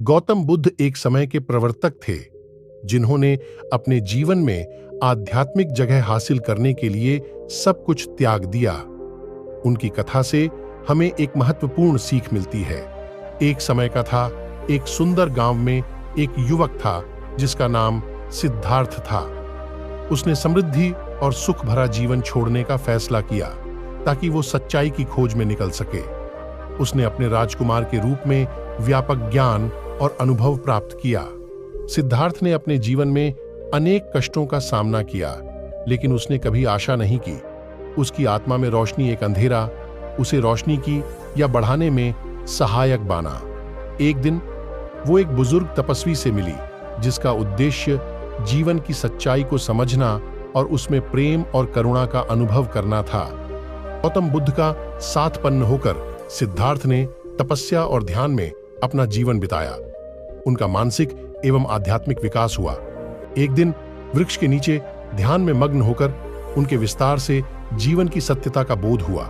गौतम बुद्ध एक समय के प्रवर्तक थे जिन्होंने अपने जीवन में आध्यात्मिक जगह हासिल करने के लिए सब कुछ त्याग दिया। उनकी कथा से हमें एक महत्वपूर्ण सीख मिलती है। एक समय का था, एक सुंदर गांव में एक युवक था जिसका नाम सिद्धार्थ था। उसने समृद्धि और सुख भरा जीवन छोड़ने का फैसला किया ताकि वो सच्चाई की खोज में निकल सके। उसने अपने राजकुमार के रूप में व्यापक ज्ञान और अनुभव प्राप्त किया। सिद्धार्थ ने अपने जीवन में अनेक कष्टों का सामना किया, लेकिन उसने कभी आशा नहीं की। उसकी आत्मा में रोशनी एक अंधेरा उसे रोशनी की या बढ़ाने में सहायक बना। एक दिन वो एक बुजुर्ग तपस्वी से मिली जिसका उद्देश्य जीवन की सच्चाई को समझना और उसमें प्रेम और करुणा का अनुभव करना था। गौतम बुद्ध का साथ पन्न होकर सिद्धार्थ ने तपस्या और ध्यान में अपना जीवन बिताया। उनका मानसिक एवं आध्यात्मिक विकास हुआ। एक दिन वृक्ष के नीचे ध्यान में मग्न होकर उनके विस्तार से जीवन की सत्यता का बोध हुआ।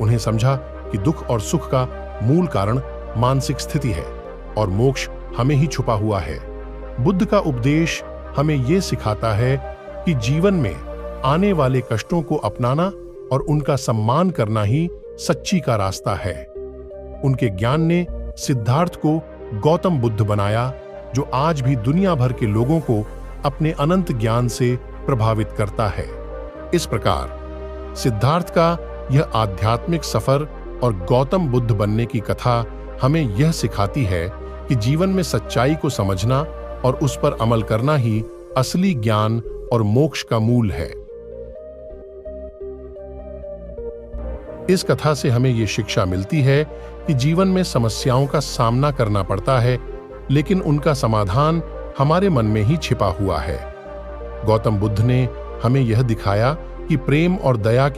उन्हें समझा कि दुख और सुख का मूल कारण मानसिक स्थिति है और मोक्ष हमें ही छुपा हुआ है। बुद्ध का उपदेश हमें यह सिखाता है कि जीवन में आने वाले कष्टों को अपनाना और उनका सम्मान करना ही सच्ची का रास्ता है। उनके ज्ञान ने सिद्धार्थ को गौतम बुद्ध बनाया, जो आज भी दुनिया भर के लोगों को अपने अनंत ज्ञान से प्रभावित करता है। इस प्रकार सिद्धार्थ का यह आध्यात्मिक सफर और गौतम बुद्ध बनने की कथा हमें यह सिखाती है कि जीवन में सच्चाई को समझना और उस पर अमल करना ही असली ज्ञान और मोक्ष का मूल है। इस कथा से हमें यह शिक्षा मिलती है कि जीवन में समस्याओं का सामना करना पड़ता है, लेकिन उनका समाधान हमारे मन में ही छिपा हुआ है। गौतम बुद्ध ने हमें यह दिखाया कि प्रेम और दया के